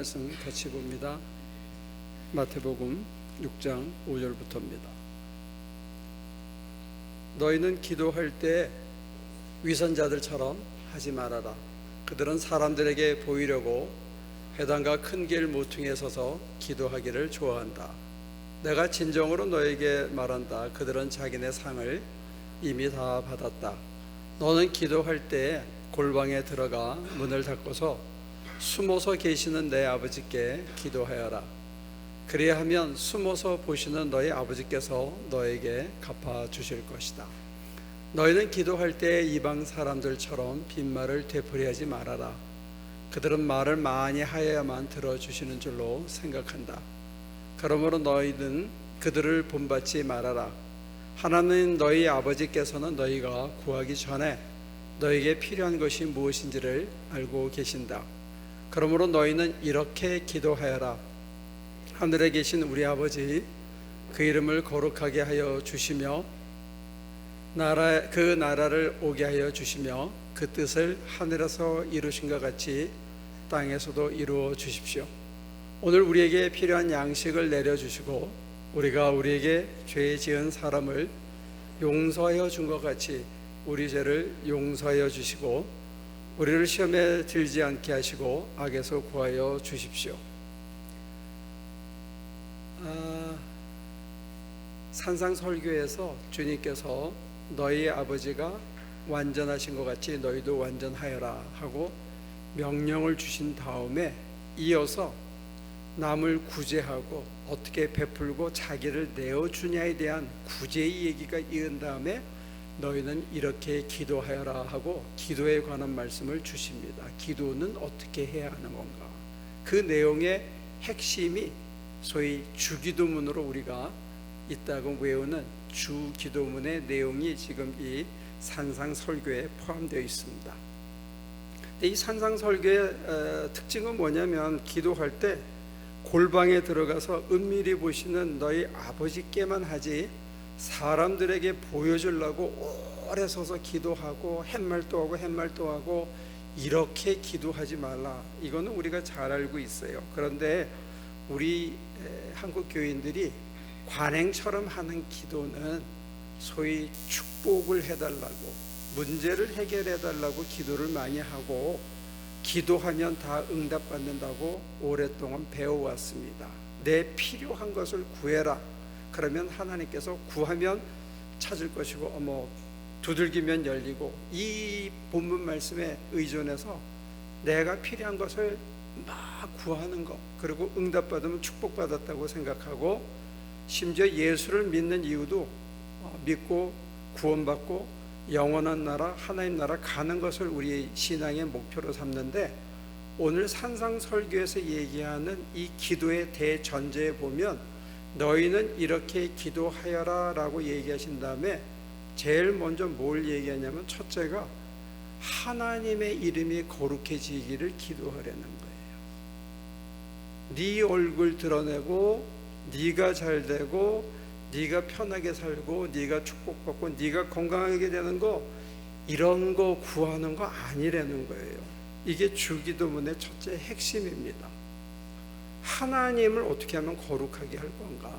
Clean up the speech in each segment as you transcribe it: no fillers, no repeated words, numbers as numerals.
말씀 같이 봅니다. 마태복음 6장 5절부터입니다. 너희는 기도할 때 위선자들처럼 하지 말아라. 그들은 사람들에게 보이려고 회당과 큰 길 모퉁이에 서서 기도하기를 좋아한다. 내가 진정으로 너에게 말한다. 그들은 자기네 상을 이미 다 받았다. 너는 기도할 때 골방에 들어가 문을 닫고서 숨어서 계시는 내 아버지께 기도하여라. 그리하면 숨어서 보시는 너희 아버지께서 너에게 갚아주실 것이다. 너희는 기도할 때 이방 사람들처럼 빈말을 되풀이하지 말아라. 그들은 말을 많이 하여야만 들어주시는 줄로 생각한다. 그러므로 너희는 그들을 본받지 말아라. 하나님 너희 아버지께서는 너희가 구하기 전에 너희에게 필요한 것이 무엇인지를 알고 계신다. 그러므로 너희는 이렇게 기도하여라. 하늘에 계신 우리 아버지, 그 이름을 거룩하게 하여 주시며 그 나라를 오게 하여 주시며 그 뜻을 하늘에서 이루신 것 같이 땅에서도 이루어 주십시오. 오늘 우리에게 필요한 양식을 내려주시고 우리가 우리에게 죄 지은 사람을 용서하여 준 것 같이 우리 죄를 용서하여 주시고 우리를 시험에 들지 않게 하시고 악에서 구하여 주십시오. 산상설교에서 주님께서 너희 아버지가 완전하신 것 같이 너희도 완전하여라 하고 명령을 주신 다음에 이어서 남을 구제하고 어떻게 베풀고 자기를 내어주냐에 대한 구제의 얘기가 이은 다음에 너희는 이렇게 기도하여라 하고 기도에 관한 말씀을 주십니다. 기도는 어떻게 해야 하는 건가? 그 내용의 핵심이 소위 주기도문으로 우리가 있다고 외우는 주기도문의 내용이 지금 이 산상설교에 포함되어 있습니다. 이 산상설교의 특징은 뭐냐면 기도할 때 골방에 들어가서 은밀히 보시는 너희 아버지께만 하지 사람들에게 보여주려고 오래 서서 기도하고 햇말도 하고 이렇게 기도하지 말라. 이거는 우리가 잘 알고 있어요. 그런데 우리 한국 교인들이 관행처럼 하는 기도는 소위 축복을 해달라고 문제를 해결해달라고 기도를 많이 하고 기도하면 다 응답받는다고 오랫동안 배워왔습니다. 내 필요한 것을 구해라. 그러면 하나님께서 구하면 찾을 것이고 두들기면 열리고 이 본문 말씀에 의존해서 내가 필요한 것을 막 구하는 것 그리고 응답받으면 축복받았다고 생각하고 심지어 예수를 믿는 이유도 믿고 구원받고 영원한 나라 하나님 나라 가는 것을 우리의 신앙의 목표로 삼는데 오늘 산상설교에서 얘기하는 이 기도의 대전제에 보면 너희는 이렇게 기도하여라 라고 얘기하신 다음에 제일 먼저 뭘 얘기하냐면 첫째가 하나님의 이름이 거룩해지기를 기도하려는 거예요. 네 얼굴 드러내고 네가 잘 되고 네가 편하게 살고 네가 축복받고 네가 건강하게 되는 거 이런 거 구하는 거 아니라는 거예요. 이게 주기도문의 첫째 핵심입니다. 하나님을 어떻게 하면 거룩하게 할 건가?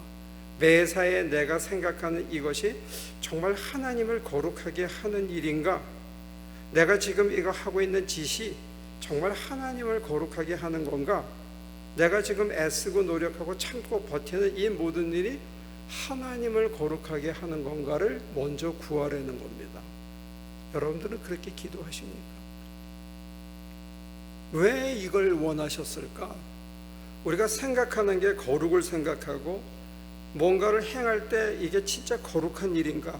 매사에 내가 생각하는 이것이 정말 하나님을 거룩하게 하는 일인가? 내가 지금 이거 하고 있는 짓이 정말 하나님을 거룩하게 하는 건가? 내가 지금 애쓰고 노력하고 참고 버티는 이 모든 일이 하나님을 거룩하게 하는 건가를 먼저 구하려는 겁니다. 여러분들은 그렇게 기도하십니까? 왜 이걸 원하셨을까? 우리가 생각하는 게 거룩을 생각하고 뭔가를 행할 때 이게 진짜 거룩한 일인가?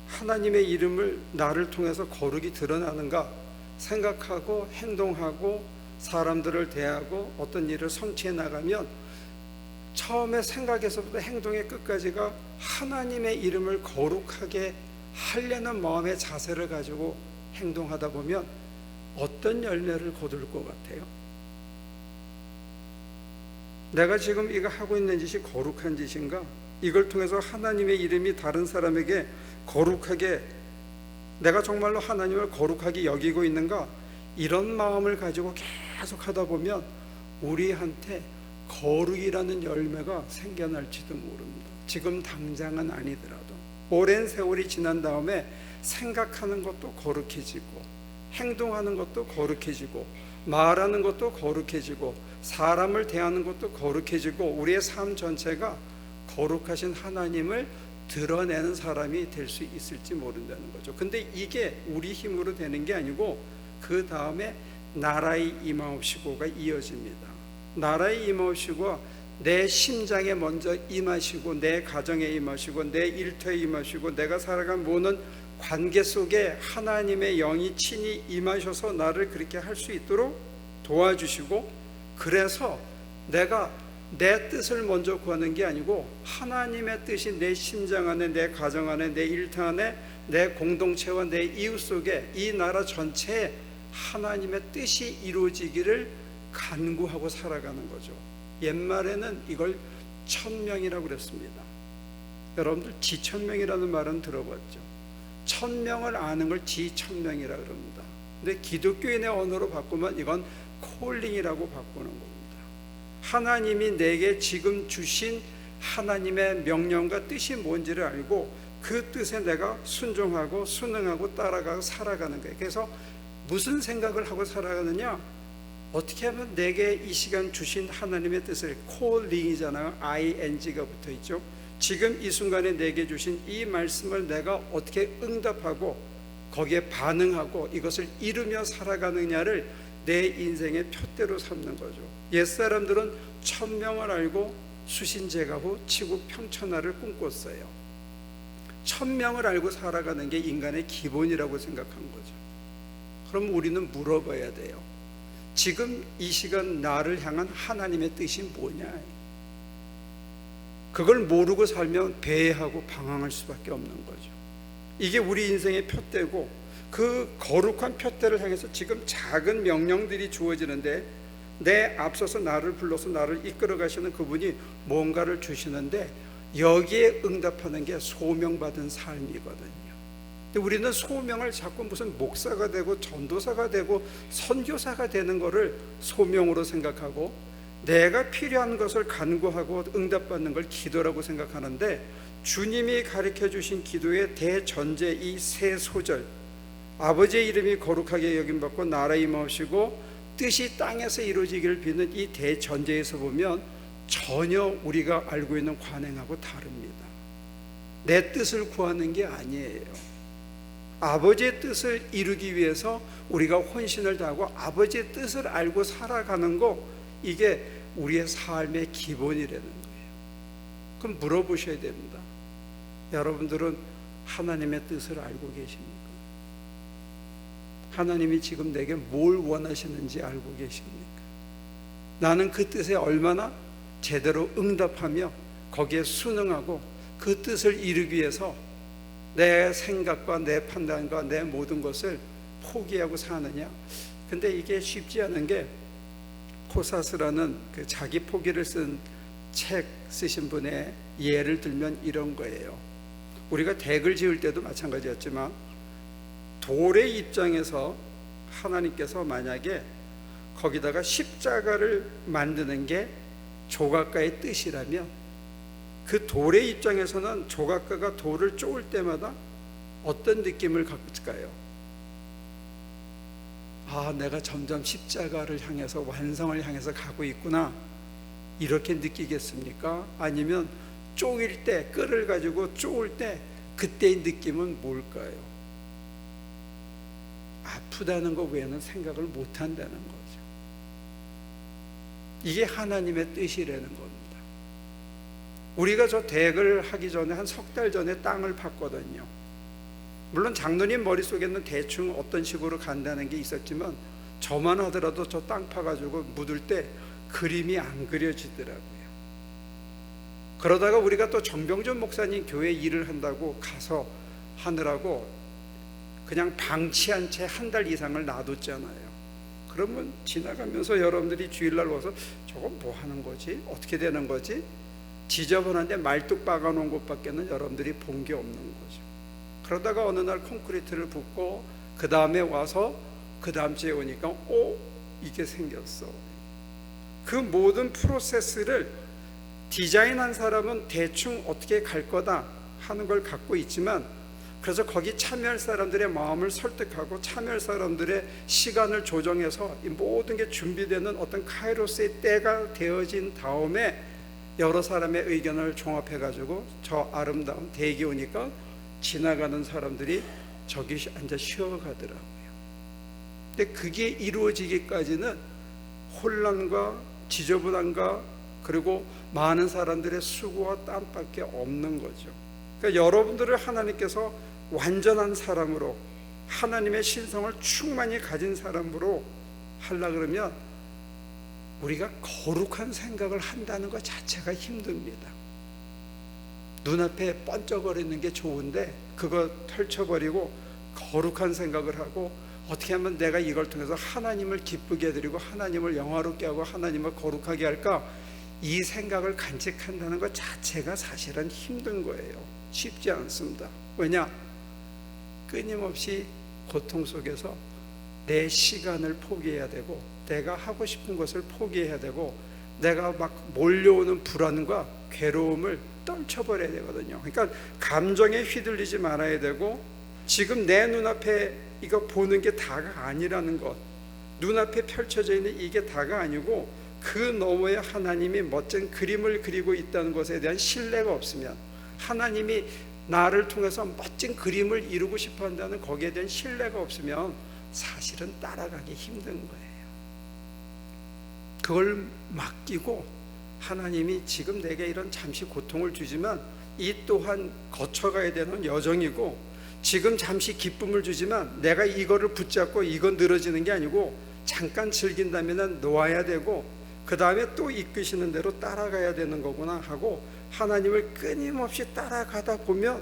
하나님의 이름을 나를 통해서 거룩이 드러나는가? 생각하고 행동하고 사람들을 대하고 어떤 일을 성취해 나가면 처음에 생각에서부터 행동의 끝까지가 하나님의 이름을 거룩하게 하려는 마음의 자세를 가지고 행동하다 보면 어떤 열매를 거둘 것 같아요? 내가 지금 이거 하고 있는 짓이 거룩한 짓인가? 이걸 통해서 하나님의 이름이 다른 사람에게 거룩하게 내가 정말로 하나님을 거룩하게 여기고 있는가? 이런 마음을 가지고 계속 하다 보면 우리한테 거룩이라는 열매가 생겨날지도 모릅니다. 지금 당장은 아니더라도 오랜 세월이 지난 다음에 생각하는 것도 거룩해지고, 행동하는 것도 거룩해지고, 말하는 것도 거룩해지고, 사람을 대하는 것도 거룩해지고, 우리의 삶 전체가 거룩하신 하나님을 드러내는 사람이 될 수 있을지 모른다는 거죠. 근데 이게 우리 힘으로 되는 게 아니고 그 다음에 나라의 임하옵시고가 이어집니다. 나라의 임하옵시고가 내 심장에 먼저 임하시고, 내 가정에 임하시고, 내 일터에 임하시고, 내가 살아간 모든 관계 속에 하나님의 영이 친히 임하셔서 나를 그렇게 할 수 있도록 도와주시고, 그래서 내가 내 뜻을 먼저 구하는 게 아니고 하나님의 뜻이 내 심장 안에, 내 가정 안에, 내 일터 안에, 내 공동체와 내 이웃 속에, 이 나라 전체에 하나님의 뜻이 이루어지기를 간구하고 살아가는 거죠. 옛말에는 이걸 천명이라고 그랬습니다. 여러분들 지천명이라는 말은 들어봤죠? 천명을 아는 걸 지천명이라고 그럽니다. 근데 기독교인의 언어로 바꾸면 이건 콜링이라고 바꾸는 겁니다. 하나님이 내게 지금 주신 하나님의 명령과 뜻이 뭔지를 알고 그 뜻에 내가 순종하고 순응하고 따라가고 살아가는 거예요. 그래서 무슨 생각을 하고 살아가느냐? 어떻게 하면 내게 이 시간 주신 하나님의 뜻을, 콜링이잖아요. ing가 붙어 있죠. 지금 이 순간에 내게 주신 이 말씀을 내가 어떻게 응답하고 거기에 반응하고 이것을 이루며 살아가느냐를 내 인생의 표대로 삼는 거죠. 옛사람들은 천명을 알고 수신제가후 치국 평천하를 꿈꿨어요. 천명을 알고 살아가는 게 인간의 기본이라고 생각한 거죠. 그럼 우리는 물어봐야 돼요. 지금 이 시간 나를 향한 하나님의 뜻이 뭐냐? 그걸 모르고 살면 배회하고 방황할 수밖에 없는 거죠. 이게 우리 인생의 표대고, 그 거룩한 표대를 향해서 지금 작은 명령들이 주어지는데 내 앞서서 나를 불러서 나를 이끌어 가시는 그분이 뭔가를 주시는데 여기에 응답하는 게 소명받은 삶이거든요. 근데 우리는 소명을 자꾸 무슨 목사가 되고 전도사가 되고 선교사가 되는 것을 소명으로 생각하고, 내가 필요한 것을 간구하고 응답받는 걸 기도라고 생각하는데, 주님이 가르쳐 주신 기도의 대전제 이 세 소절, 아버지의 이름이 거룩하게 여김받고 나라 임하옵시고 뜻이 땅에서 이루어지기를 비는 이 대전제에서 보면 전혀 우리가 알고 있는 관행하고 다릅니다. 내 뜻을 구하는 게 아니에요. 아버지의 뜻을 이루기 위해서 우리가 혼신을 다하고 아버지의 뜻을 알고 살아가는 거, 이게 우리의 삶의 기본이라는 거예요. 그럼 물어보셔야 됩니다. 여러분들은 하나님의 뜻을 알고 계십니까? 하나님이 지금 내게 뭘 원하시는지 알고 계십니까? 나는 그 뜻에 얼마나 제대로 응답하며 거기에 순응하고 그 뜻을 이루기 위해서 내 생각과 내 판단과 내 모든 것을 포기하고 사느냐? 근데 이게 쉽지 않은 게, 코사스라는 그 자기 포기를 쓴 책 쓰신 분의 예를 들면 이런 거예요. 우리가 댁을 지을 때도 마찬가지였지만 돌의 입장에서 하나님께서 만약에 거기다가 십자가를 만드는 게 조각가의 뜻이라면, 그 돌의 입장에서는 조각가가 돌을 쪼을 때마다 어떤 느낌을 갖을까요? 아, 내가 점점 십자가를 향해서, 완성을 향해서 가고 있구나, 이렇게 느끼겠습니까? 아니면 쪼일 때, 끌을 가지고 쪼을 때 그때의 느낌은 뭘까요? 아프다는 것 외에는 생각을 못 한다는 거죠. 이게 하나님의 뜻이라는 겁니다. 우리가 저 댁을 하기 전에 한 석 달 전에 땅을 팠거든요. 물론 장로님 머릿속에는 대충 어떤 식으로 간다는 게 있었지만 저만 하더라도 저 땅 파가지고 묻을 때 그림이 안 그려지더라고요. 그러다가 우리가 또 정병준 목사님 교회 일을 한다고 가서 하느라고 그냥 방치한 채 한 달 이상을 놔뒀잖아요. 그러면 지나가면서 여러분들이 주일날 와서 저거 뭐 하는 거지? 어떻게 되는 거지? 지저분한데 말뚝 박아놓은 곳밖에는 여러분들이 본 게 없는 거죠. 그러다가 어느 날 콘크리트를 붓고 그 다음에 와서 그 다음 주에 오니까 이게 생겼어. 그 모든 프로세스를 디자인한 사람은 대충 어떻게 갈 거다 하는 걸 갖고 있지만, 그래서 거기 참여할 사람들의 마음을 설득하고 참여할 사람들의 시간을 조정해서 이 모든 게 준비되는 어떤 카이로스의 때가 되어진 다음에 여러 사람의 의견을 종합해 가지고 저 아름다운 대기 오니까 지나가는 사람들이 저기 앉아 쉬어가더라고요. 근데 그게 이루어지기까지는 혼란과 지저분함과 그리고 많은 사람들의 수고와 땀밖에 없는 거죠. 그러니까 여러분들을 하나님께서 완전한 사람으로, 하나님의 신성을 충만히 가진 사람으로 하려 그러면 우리가 거룩한 생각을 한다는 것 자체가 힘듭니다. 눈앞에 번쩍거리는 게 좋은데 그거 펼쳐버리고 거룩한 생각을 하고, 어떻게 하면 내가 이걸 통해서 하나님을 기쁘게 해드리고 하나님을 영화롭게 하고 하나님을 거룩하게 할까, 이 생각을 간직한다는 것 자체가 사실은 힘든 거예요. 쉽지 않습니다. 왜냐? 끊임없이 고통 속에서 내 시간을 포기해야 되고, 내가 하고 싶은 것을 포기해야 되고, 내가 막 몰려오는 불안과 괴로움을 떨쳐버려야 되거든요. 그러니까 감정에 휘둘리지 말아야 되고, 지금 내 눈앞에 이거 보는 게 다가 아니라는 것, 눈앞에 펼쳐져 있는 이게 다가 아니고 그 너머에 하나님이 멋진 그림을 그리고 있다는 것에 대한 신뢰가 없으면, 하나님이 나를 통해서 멋진 그림을 이루고 싶어 한다는 거기에 대한 신뢰가 없으면 사실은 따라가기 힘든 거예요. 그걸 맡기고, 하나님이 지금 내게 이런 잠시 고통을 주지만 이 또한 거쳐가야 되는 여정이고, 지금 잠시 기쁨을 주지만 내가 이거를 붙잡고 이건 늘어지는 게 아니고 잠깐 즐긴다면 놓아야 되고, 그 다음에 또 이끄시는 대로 따라가야 되는 거구나 하고 하나님을 끊임없이 따라가다 보면,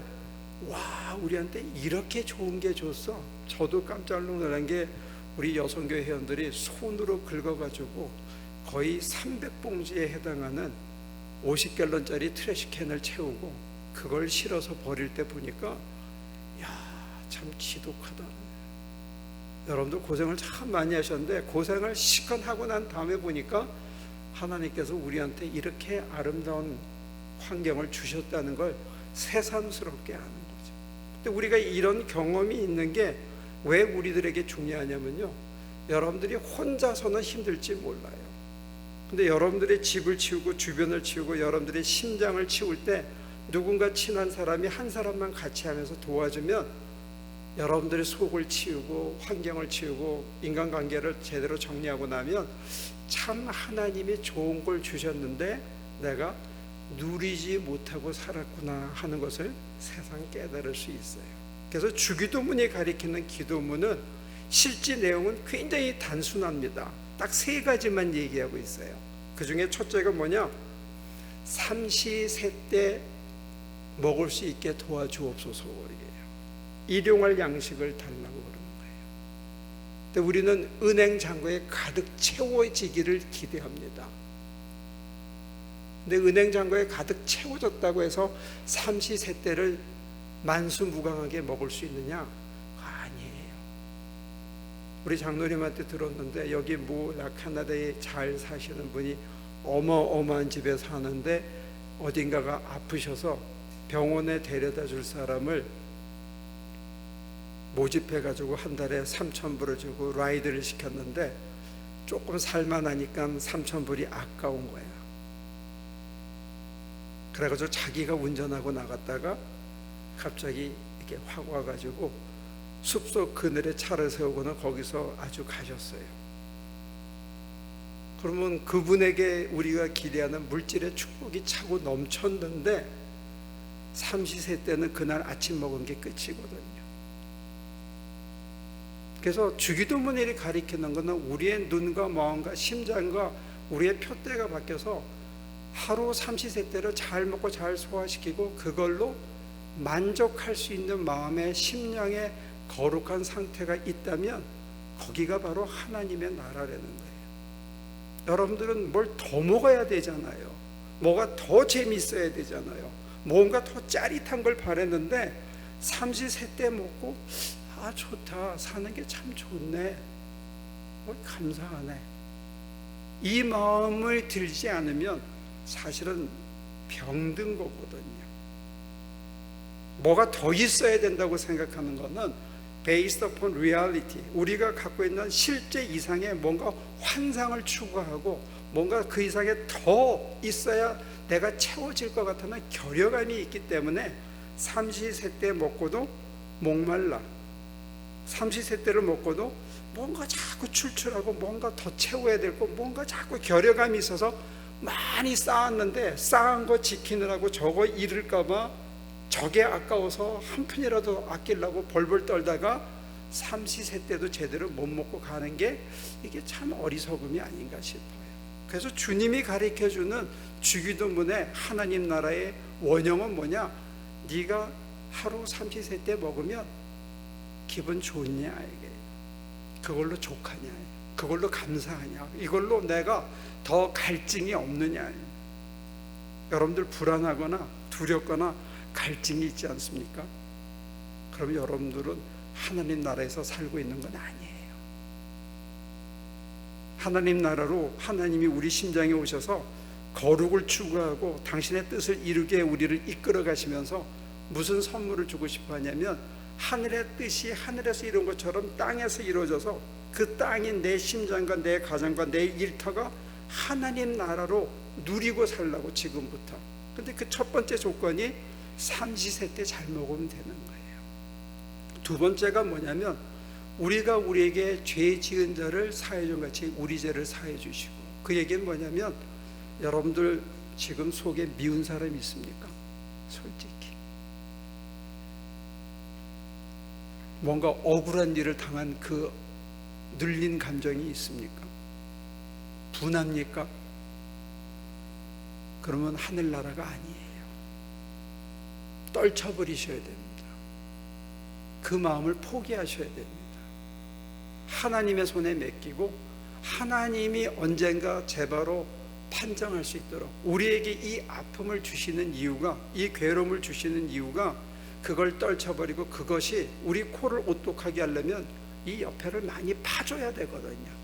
와, 우리한테 이렇게 좋은 게 줬어. 저도 깜짝 놀란 게 우리 여성교회 회원들이 손으로 긁어가지고 거의 300봉지에 해당하는 50갤런짜리 트래시캔을 채우고 그걸 실어서 버릴 때 보니까, 야, 참 지독하다. 여러분들 고생을 참 많이 하셨는데 고생을 실컷 하고 난 다음에 보니까 하나님께서 우리한테 이렇게 아름다운 환경을 주셨다는 걸 새삼스럽게 아는 거죠. 근데 우리가 이런 경험이 있는 게 왜 우리들에게 중요하냐면요, 여러분들이 혼자서는 힘들지 몰라요. 근데 여러분들의 집을 치우고 주변을 치우고 여러분들의 심장을 치울 때 누군가 친한 사람이 한 사람만 같이 하면서 도와주면 여러분들의 속을 치우고 환경을 치우고 인간관계를 제대로 정리하고 나면, 참 하나님이 좋은 걸 주셨는데 내가 누리지 못하고 살았구나 하는 것을 세상 깨달을 수 있어요. 그래서 주기도문이 가리키는 기도문은 실제 내용은 굉장히 단순합니다. 딱 3가지만 얘기하고 있어요. 그 중에 첫째가 뭐냐? 삼시세때 먹을 수 있게 도와주옵소서. 일용할 양식을 달라고 그러는 거예요. 근데 우리는 은행 잔고에 가득 채워지기를 기대합니다. 근데 은행 잔고에 가득 채워졌다고 해서 삼시세때를 만수무강하게 먹을 수 있느냐? 아니에요. 우리 장로님한테 들었는데, 여기 카나다에 잘 사시는 분이 어마어마한 집에 사는데 어딘가가 아프셔서 병원에 데려다 줄 사람을 모집해가지고 한 달에 3,000불을 주고 라이드를 시켰는데 조금 살만하니까 3,000불이 아까운 거야. 그래가지고 자기가 운전하고 나갔다가 갑자기 이렇게 확 와가지고 숲속 그늘에 차를 세우고는 거기서 아주 가셨어요. 그러면 그분에게 우리가 기대하는 물질의 축복이 차고 넘쳤는데 삼시세때는 그날 아침 먹은 게 끝이거든요. 그래서 주기도문이 가리키는 것은 우리의 눈과 마음과 심장과 우리의 표대가 바뀌어서 하루 삼시세때를 잘 먹고 잘 소화시키고 그걸로 만족할 수 있는 마음의 심령의 거룩한 상태가 있다면 거기가 바로 하나님의 나라라는 거예요. 여러분들은 뭘 더 먹어야 되잖아요. 뭐가 더 재미있어야 되잖아요. 뭔가 더 짜릿한 걸 바랬는데 삼시세때 먹고, 아, 좋다, 사는 게 참 좋네, 감사하네, 이 마음을 들지 않으면 사실은 병든 거거든요. 뭐가 더 있어야 된다고 생각하는 것은 based upon reality, 우리가 갖고 있는 실제 이상의 뭔가 환상을 추구하고 뭔가 그 이상에 더 있어야 내가 채워질 것 같다는 결여감이 있기 때문에 삼시세때 먹고도 목말라, 삼시세때를 먹고도 뭔가 자꾸 출출하고 뭔가 더 채워야 되고 뭔가 자꾸 결여감이 있어서 많이 쌓았는데 쌓은 거 지키느라고 저거 잃을까 봐 저게 아까워서 한 푼이라도 아끼려고 벌벌 떨다가 삼시세때도 제대로 못 먹고 가는 게 이게 참 어리석음이 아닌가 싶어요. 그래서 주님이 가르쳐주는 주기도문의 하나님 나라의 원형은 뭐냐? 네가 하루 삼시세때 먹으면 기분 좋냐, 이게 그걸로 족하냐, 그걸로 감사하냐, 이걸로 내가 더 갈증이 없느냐. 여러분들 불안하거나 두렵거나 갈증이 있지 않습니까? 그럼 여러분들은 하나님 나라에서 살고 있는 건 아니에요. 하나님 나라로 하나님이 우리 심장에 오셔서 거룩을 추구하고 당신의 뜻을 이루게 우리를 이끌어 가시면서 무슨 선물을 주고 싶어 하냐면 하늘의 뜻이 하늘에서 이룬 것처럼 땅에서 이루어져서 그 땅인 내 심장과 내 가정과 내 일터가 하나님 나라로 누리고 살라고 지금부터. 근데 그 첫 번째 조건이 삼시세때 잘 먹으면 되는 거예요. 두 번째가 뭐냐면 우리가 우리에게 죄 지은 자를 사해 준 같이 우리 죄를 사해 주시고. 그 얘기는 뭐냐면 여러분들 지금 속에 미운 사람이 있습니까? 솔직히 뭔가 억울한 일을 당한 그 눌린 감정이 있습니까? 분합니까? 그러면 하늘나라가 아니에요. 떨쳐버리셔야 됩니다. 그 마음을 포기하셔야 됩니다. 하나님의 손에 맡기고 하나님이 언젠가 제바로 판정할 수 있도록 우리에게 이 아픔을 주시는 이유가, 이 괴로움을 주시는 이유가 그걸 떨쳐버리고 그것이 우리 코를 오똑하게 하려면 이 옆에를 많이 파줘야 되거든요.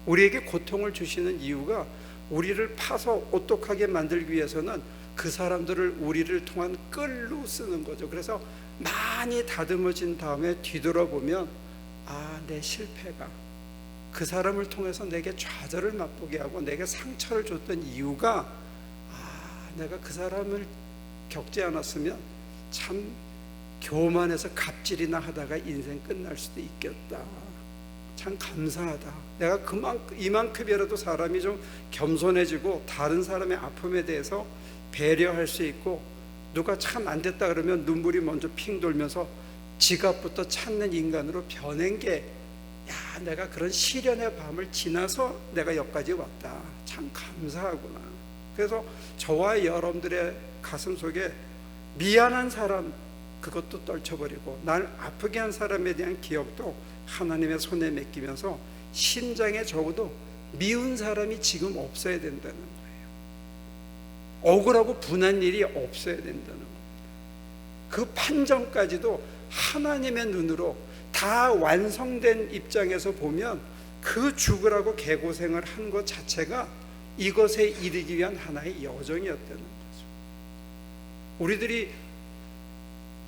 우리에게 고통을 주시는 이유가 우리를 파서 오똑하게 만들기 위해서는 그 사람들을 우리를 통한 끌로 쓰는 거죠. 그래서 많이 다듬어진 다음에 뒤돌아보면 아, 내 실패가 그 사람을 통해서 내게 좌절을 맛보게 하고 내게 상처를 줬던 이유가 아, 내가 그 사람을 겪지 않았으면 참 교만해서 갑질이나 하다가 인생 끝날 수도 있겠다. 참 감사하다. 내가 이만큼이라도 사람이 좀 겸손해지고 다른 사람의 아픔에 대해서 배려할 수 있고 누가 참 안 됐다 그러면 눈물이 먼저 핑 돌면서 지갑부터 찾는 인간으로 변한 게 야, 내가 그런 시련의 밤을 지나서 내가 여기까지 왔다. 참 감사하구나. 그래서 저와 여러분들의 가슴 속에 미안한 사람 그것도 떨쳐버리고 날 아프게 한 사람에 대한 기억도 하나님의 손에 맡기면서 심장에 적어도 미운 사람이 지금 없어야 된다는 거예요. 억울하고 분한 일이 없어야 된다는 겁니다. 그 판정까지도 하나님의 눈으로 다 완성된 입장에서 보면 그 죽으라고 개고생을 한 것 자체가 이것에 이르기 위한 하나의 여정이었다는 거죠. 우리들이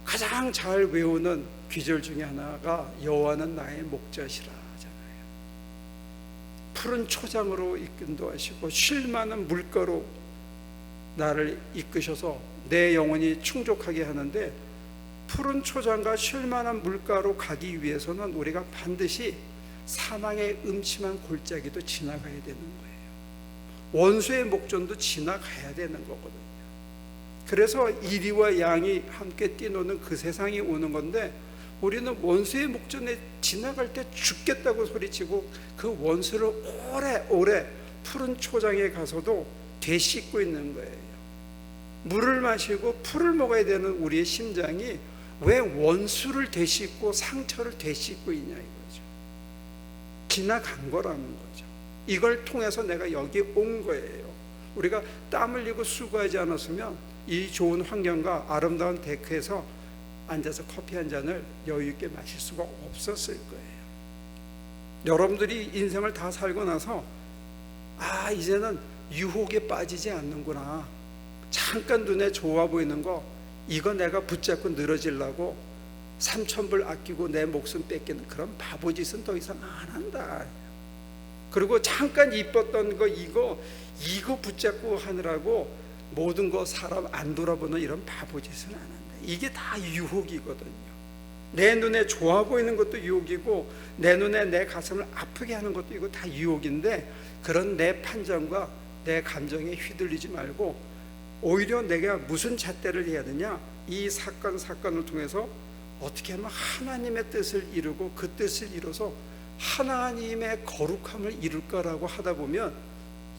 가장 잘 외우는 귀절 중에 하나가 여호와는 나의 목자시라 하잖아요. 푸른 초장으로 인도하시고 쉴 만한 물가로 나를 이끄셔서 내 영혼이 충족하게 하는데 푸른 초장과 쉴 만한 물가로 가기 위해서는 우리가 반드시 사망의 음침한 골짜기도 지나가야 되는 거예요. 원수의 목전도 지나가야 되는 거거든요. 그래서 이리와 양이 함께 뛰노는 그 세상이 오는 건데 우리는 원수의 목전에 지나갈 때 죽겠다고 소리치고 그 원수를 오래오래 푸른 초장에 가서도 되씹고 있는 거예요. 물을 마시고 풀을 먹어야 되는 우리의 심장이 왜 원수를 되씹고 상처를 되씹고 있냐 이거죠. 지나간 거라는 거죠. 이걸 통해서 내가 여기 온 거예요. 우리가 땀 흘리고 수고하지 않았으면 이 좋은 환경과 아름다운 데크에서 앉아서 커피 한 잔을 여유 있게 마실 수가 없었을 거예요. 여러분들이 인생을 다 살고 나서 이제는 유혹에 빠지지 않는구나. 잠깐 눈에 좋아 보이는 거, 이거 내가 붙잡고 늘어지려고 3,000불 아끼고 내 목숨 뺏기는 그런 바보짓은 더 이상 안 한다. 그리고 잠깐 이뻤던 거, 이거 붙잡고 하느라고 모든 거 사람 안 돌아보는 이런 바보짓은 안 한다. 이게 다 유혹이거든요. 내 눈에 좋아 보이는 것도 유혹이고, 내 눈에 내 가슴을 아프게 하는 것도 이거 다 유혹인데, 그런 내 판단과 내 감정에 휘둘리지 말고 오히려 내가 무슨 잣대를 해야 되냐, 이 사건을 통해서 어떻게 하면 하나님의 뜻을 이루고 그 뜻을 이뤄서 하나님의 거룩함을 이룰까라고 하다 보면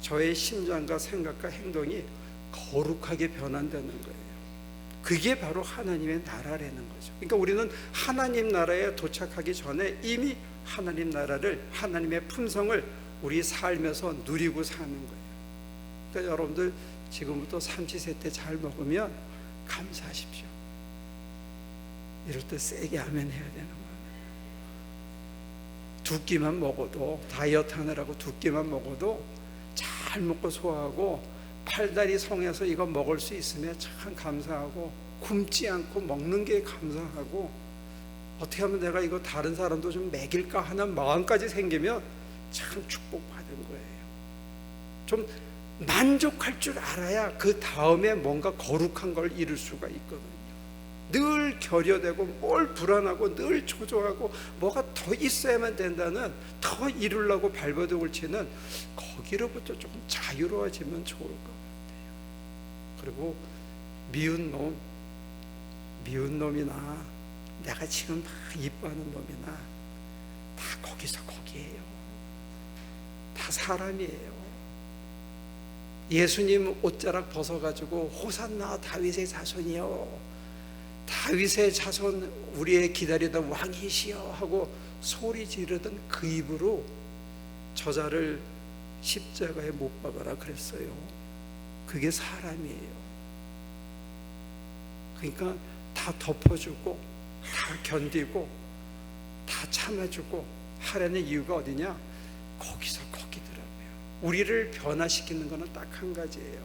저의 심장과 생각과 행동이 거룩하게 변한다는 거예요. 그게 바로 하나님의 나라라는 거죠. 그러니까 우리는 하나님 나라에 도착하기 전에 이미 하나님 나라를, 하나님의 품성을 우리 삶에서 누리고 사는 거예요. 그러니까 여러분들 지금부터 삼시세끼 잘 먹으면 감사하십시오. 이럴 때 세게 아멘 해야 되는 거예요. 두 끼만 먹어도, 다이어트 하느라고 두 끼만 먹어도 잘 먹고 소화하고 팔다리 성에서 이거 먹을 수 있으면 참 감사하고, 굶지 않고 먹는 게 감사하고, 어떻게 하면 내가 이거 다른 사람도 좀 먹일까 하는 마음까지 생기면 참 축복받은 거예요. 좀 만족할 줄 알아야 그 다음에 뭔가 거룩한 걸 이룰 수가 있거든요. 늘 결여되고 뭘 불안하고 늘 초조하고 뭐가 더 있어야만 된다는, 더 이루려고 발버둥을 치는 거기로부터 조금 자유로워지면 좋을 것 같아요. 그리고 미운 놈이나 내가 지금 막 이뻐하는 놈이나 다 거기서 거기에요. 다 사람이에요. 예수님 옷자락 벗어가지고 호산나 다윗의 자손이요, 다윗의 자손 우리의 기다리던 왕이시여 하고 소리 지르던 그 입으로 저자를 십자가에 못 박아라 그랬어요. 그게 사람이에요. 그러니까 다 덮어주고 다 견디고 다 참아주고 하라는 이유가 어디냐? 거기서 거기더라고요. 우리를 변화시키는 것은 딱 한 가지예요.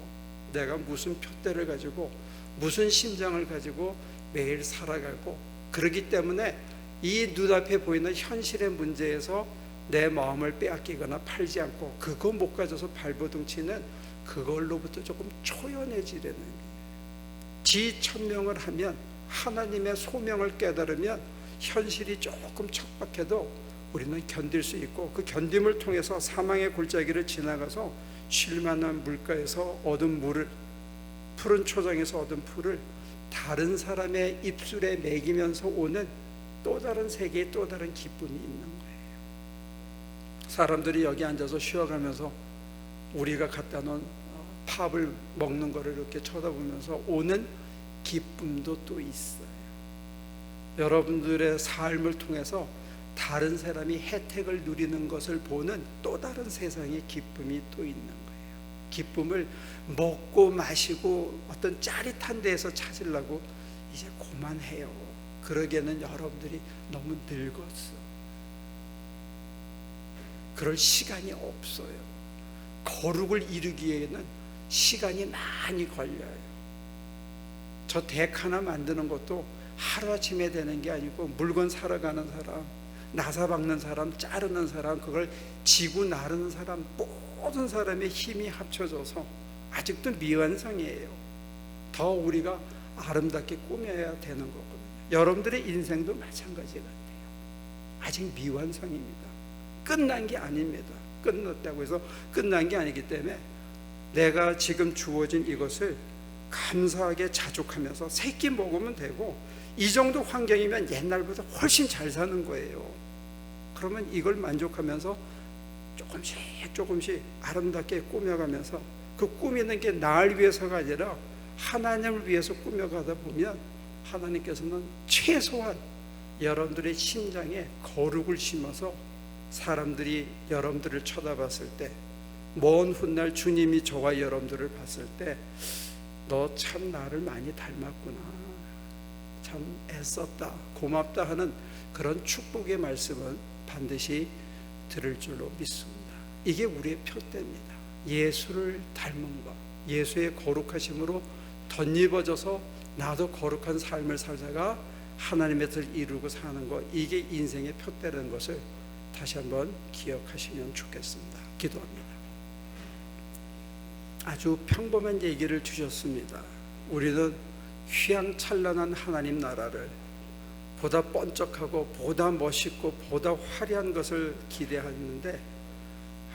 내가 무슨 표대를 가지고 무슨 심장을 가지고 매일 살아가고, 그러기 때문에 이 눈앞에 보이는 현실의 문제에서 내 마음을 빼앗기거나 팔지 않고 그거 못 가져서 발버둥 치는 그걸로부터 조금 초연해지려는 거예요. 지천명을 하면, 하나님의 소명을 깨달으면 현실이 조금 척박해도 우리는 견딜 수 있고, 그 견딤을 통해서 사망의 골짜기를 지나가서 쉴만한 물가에서 얻은 물을, 푸른 초장에서 얻은 풀을 다른 사람의 입술에 먹이면서 오는 또 다른 세계의 또 다른 기쁨이 있는 거예요. 사람들이 여기 앉아서 쉬어가면서 우리가 갖다 놓은 팝을 먹는 거를 이렇게 쳐다보면서 오는 기쁨도 또 있어요. 여러분들의 삶을 통해서 다른 사람이 혜택을 누리는 것을 보는 또 다른 세상의 기쁨이 또 있는 거예요. 기쁨을 먹고 마시고 어떤 짜릿한 데에서 찾으려고 이제 그만해요. 그러기에는 여러분들이 너무 늙었어. 그럴 시간이 없어요. 거룩을 이루기에는 시간이 많이 걸려요. 저 덱 하나 만드는 것도 하루아침에 되는 게 아니고, 물건 사러 가는 사람, 나사 박는 사람, 자르는 사람, 그걸 지고 나르는 사람, 모든 사람의 힘이 합쳐져서 아직도 미완성이에요. 더 우리가 아름답게 꾸며야 되는 거거든요. 여러분들의 인생도 마찬가지 같아요. 아직 미완성입니다. 끝난 게 아닙니다. 끝났다고 해서 끝난 게 아니기 때문에 내가 지금 주어진 이것을 감사하게 자족하면서 새끼 먹으면 되고, 이 정도 환경이면 옛날보다 훨씬 잘 사는 거예요. 그러면 이걸 만족하면서 조금씩 아름답게 꾸며가면서, 그 꾸미는 게 나를 위해서가 아니라 하나님을 위해서 꾸며가다 보면 하나님께서는 최소한 여러분들의 심장에 거룩을 심어서 사람들이 여러분들을 쳐다봤을 때, 먼 훗날 주님이 저와 여러분들을 봤을 때, 너 참 나를 많이 닮았구나, 참 애썼다, 고맙다 하는 그런 축복의 말씀은 반드시 들을 줄로 믿습니다. 이게 우리의 표대입니다. 예수를 닮은 것, 예수의 거룩하심으로 덧입어져서 나도 거룩한 삶을 살다가 하나님의 뜻을 이루고 사는 것, 이게 인생의 표대라는 것을 다시 한번 기억하시면 좋겠습니다. 기도합니다. 아주 평범한 얘기를 주셨습니다. 우리는 휘황찬란한 하나님 나라를, 보다 번쩍하고 보다 멋있고 보다 화려한 것을 기대하는데,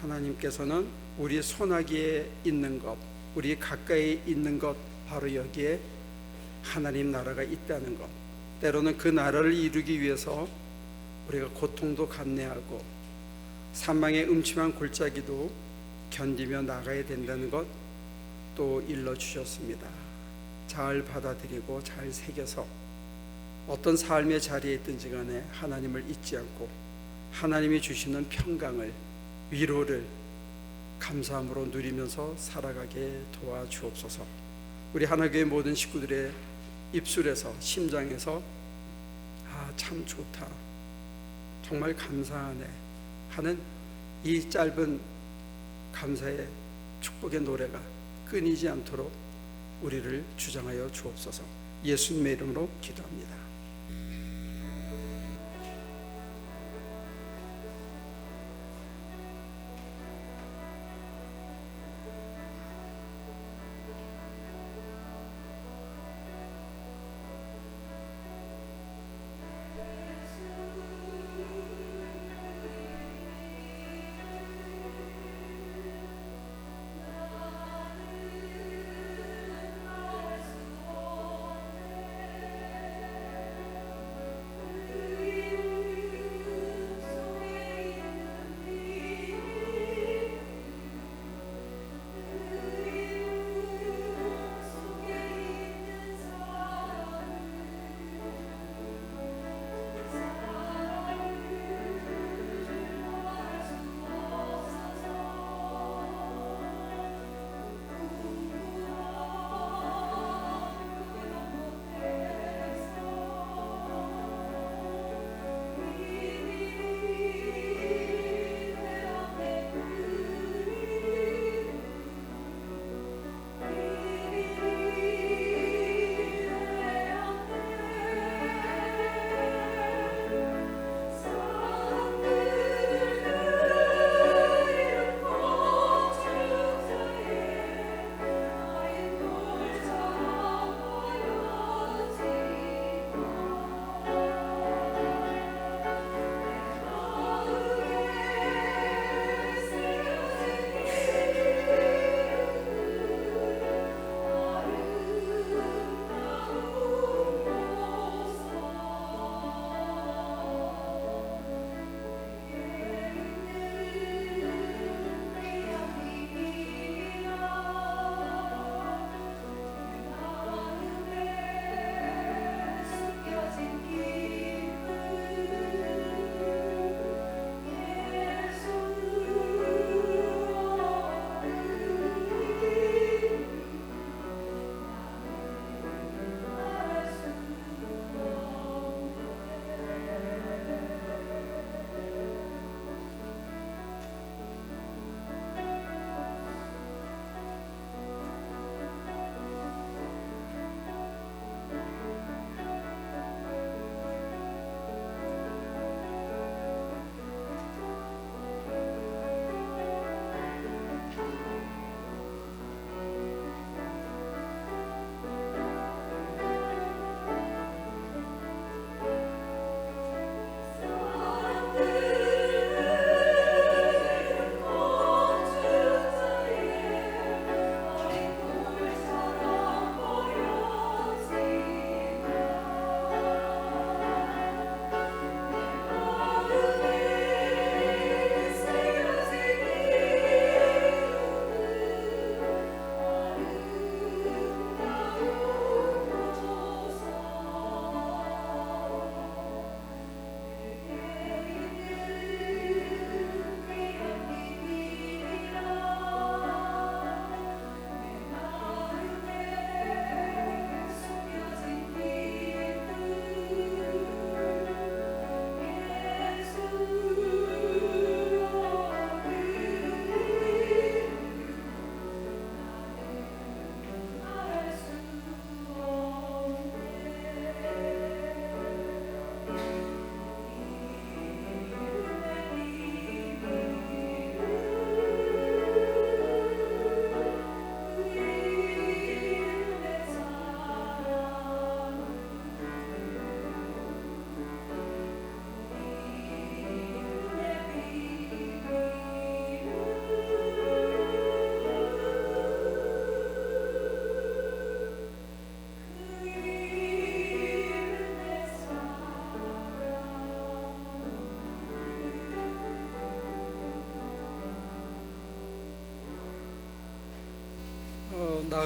하나님께서는 우리 손아귀에 있는 것, 우리 가까이 있는 것, 바로 여기에 하나님 나라가 있다는 것, 때로는 그 나라를 이루기 위해서 우리가 고통도 감내하고 사망의 음침한 골짜기도 견디며 나가야 된다는 것 또 일러주셨습니다. 잘 받아들이고 잘 새겨서 어떤 삶의 자리에 있든지 간에 하나님을 잊지 않고 하나님이 주시는 평강을, 위로를 감사함으로 누리면서 살아가게 도와주옵소서. 우리 하나교회 모든 식구들의 입술에서, 심장에서 참 좋다, 정말 감사하네 하는 이 짧은 감사의 축복의 노래가 끊이지 않도록 우리를 주장하여 주옵소서. 예수님의 이름으로 기도합니다.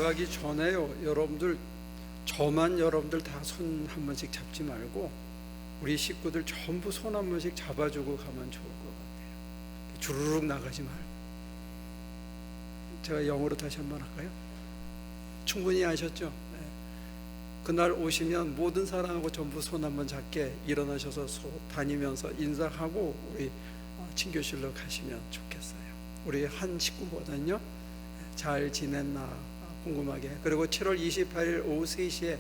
나가기 전에요, 여러분들 여러분들 다 손 한 번씩 잡지 말고 우리 식구들 전부 손 한 번씩 잡아주고 가면 좋을 것 같아요. 주르륵 나가지 말고. 제가 영어로 다시 한번 할까요? 충분히 아셨죠? 네. 그날 오시면 모든 사람하고 전부 손 한번 잡게 일어나셔서 다니면서 인사하고 우리 친교실로 가시면 좋겠어요. 우리 한 식구거든요. 잘 지냈나 궁금하게. 그리고 7월 28일 오후 3시에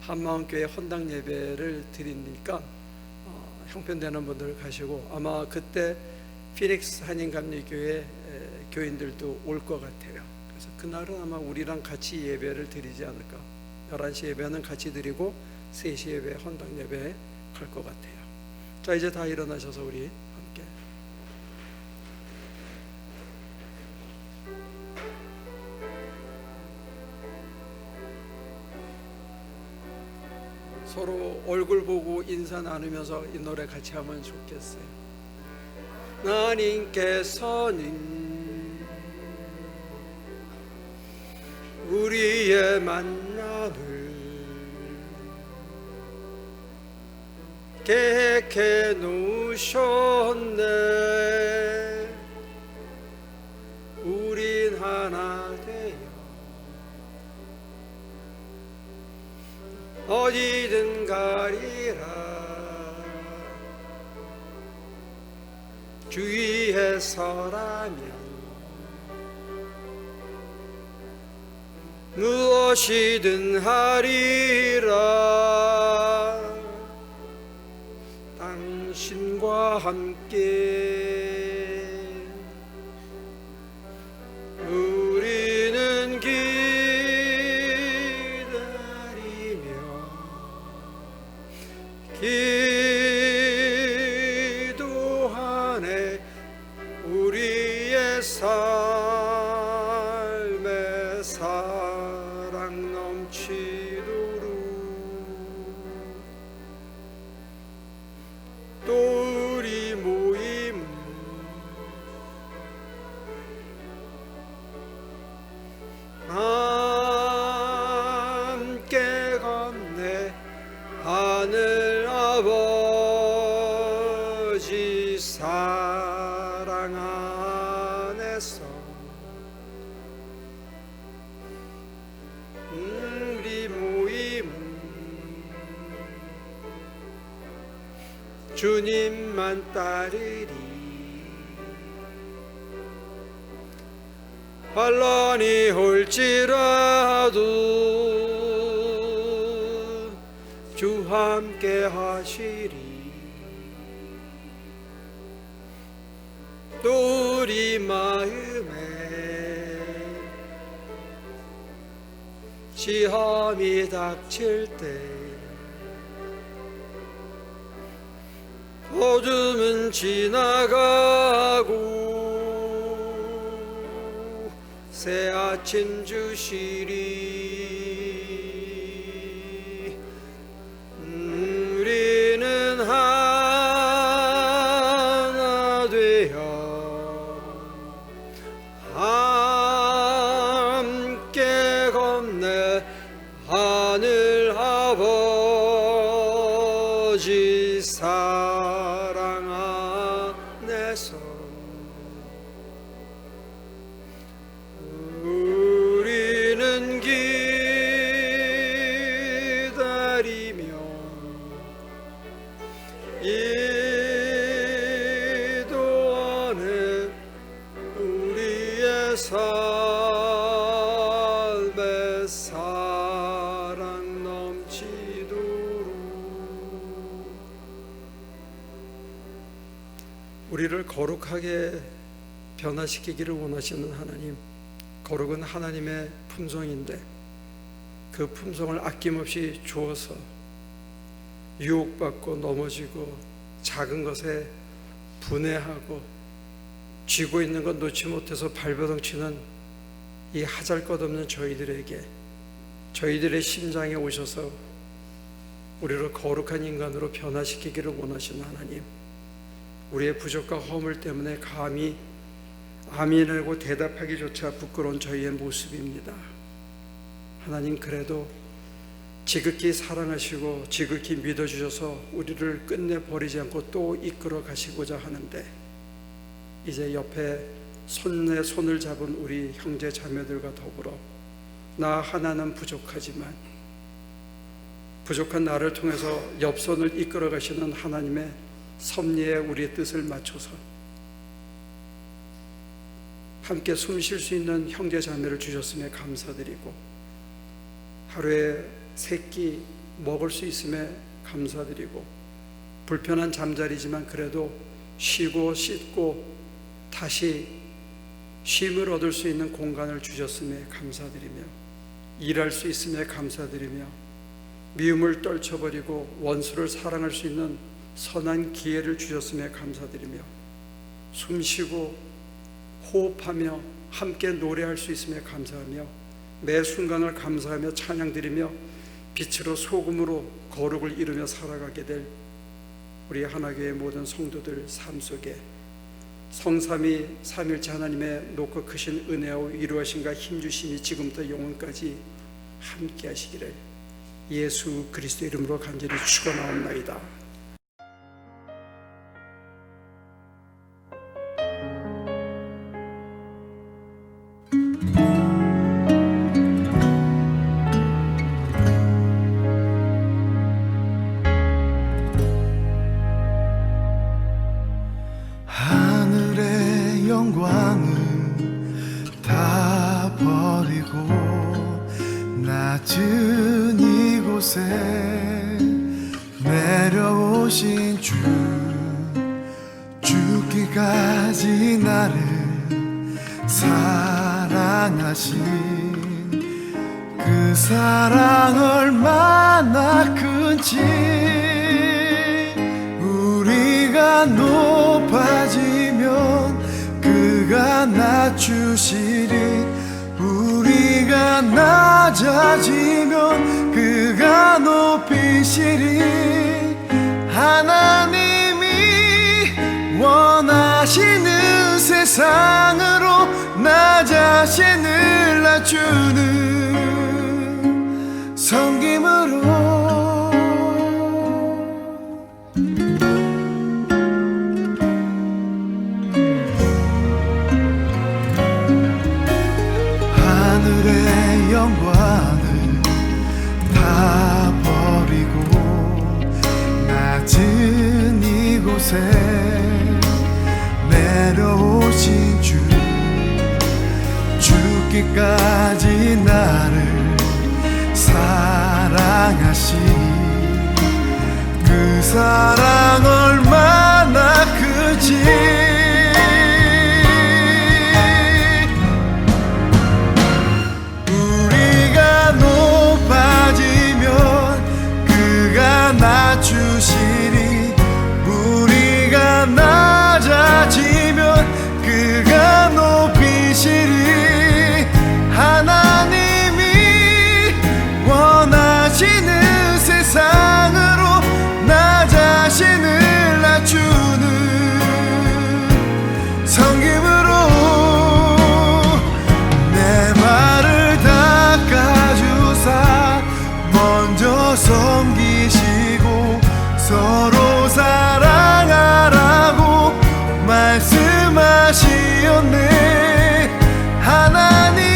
한마음교회 헌당 예배를 드리니까 형편되는 분들 가시고, 아마 그때 피닉스 한인감리교회 교인들도 올 것 같아요. 그래서 그날은 아마 우리랑 같이 예배를 드리지 않을까. 11시 예배는 같이 드리고 3시 예배 헌당 예배에 갈 것 같아요. 자, 이제 다 일어나셔서 우리 함께 서로 얼굴 보고 인사 나누면서 이 노래 같이 하면 좋겠어요. 하나님께서는 우리의 만남을 계획해 놓으셨네. 우린 하나 되어 어디든 가리라. 주위에 서라면 무엇이든 하리라. 당신과 함께 우리는 기도하네. 우리의 삶에 사랑 넘치도록. 또 우리 모임 함께 건네 하늘 아버지 사랑 안에서 우리 모임 주님만 따르리. 환란이 올지라도 주 함께 하시리. 또 우리 마음에 시험이 닥칠 때 어둠은 지나가고 새 아침 주시리. 우리는 하나 되어 함께 건네 하늘 아버지 사랑 안에서 우리는 기다리며 기도하네. 우리의 삶에 사랑 넘치도록. 우리를 거룩하게 변화시키기를 원하시는 하나님, 거룩은 하나님의 품성인데 그 품성을 아낌없이 주어서 유혹받고 넘어지고 작은 것에 분해하고 쥐고 있는 것 놓지 못해서 발버둥 치는 이 하잘것없는 저희들에게, 저희들의 심장에 오셔서 우리를 거룩한 인간으로 변화시키기를 원하시는 하나님, 우리의 부족과 허물 때문에 감히 아멘이라고 대답하기조차 부끄러운 저희의 모습입니다. 하나님, 그래도 지극히 사랑하시고 지극히 믿어주셔서 우리를 끝내 버리지 않고 또 이끌어 가시고자 하는데, 이제 옆에 손에 손을 잡은 우리 형제 자매들과 더불어 나 하나는 부족하지만 부족한 나를 통해서 옆손을 이끌어 가시는 하나님의 섭리에 우리의 뜻을 맞춰서 함께 숨 쉴 수 있는 형제 자매를 주셨음에 감사드리고, 하루에 3끼 먹을 수 있음에 감사드리고, 불편한 잠자리지만 그래도 쉬고 씻고 다시 쉼을 얻을 수 있는 공간을 주셨음에 감사드리며, 일할 수 있음에 감사드리며, 미움을 떨쳐버리고 원수를 사랑할 수 있는 선한 기회를 주셨음에 감사드리며, 숨쉬고 호흡하며 함께 노래할 수 있음에 감사하며, 매 순간을 감사하며 찬양드리며 빛으로 소금으로 거룩을 이루며 살아가게 될 우리 하나교회 모든 성도들 삶 속에 성삼위 삼일체 하나님의 높고 크신 은혜와 위로하심과 힘주심이 지금부터 영원까지 함께 하시기를 예수 그리스도 이름으로 간절히 축원하옵나이다. 하늘의 영광을 다 버리고 낮은 이곳에 내려오신 주, 죽기까지 나를 사랑하신 그 사랑 얼마나 큰지, 우리가 높아지면 그가 낮추시리, 우리가 낮아지면 그가 높이시리. 하나님이 원하시는 세상으로 나 자신을 낮추는 섬김으로 하늘의 영광을 다 버리고 낮은 이곳에 내려오신 주, 죽기까지 나를 사랑하신 그 사랑 얼마나 크지. 낮추시리, 우리가 낮아지면 그가 높이시리. 하나님이 원하시는 세상으로 나 자신을 낮추는 섬김으로 내 발을 닦아주사 먼저 섬기시고 서로 사랑하라고 말씀하시었네. 하나님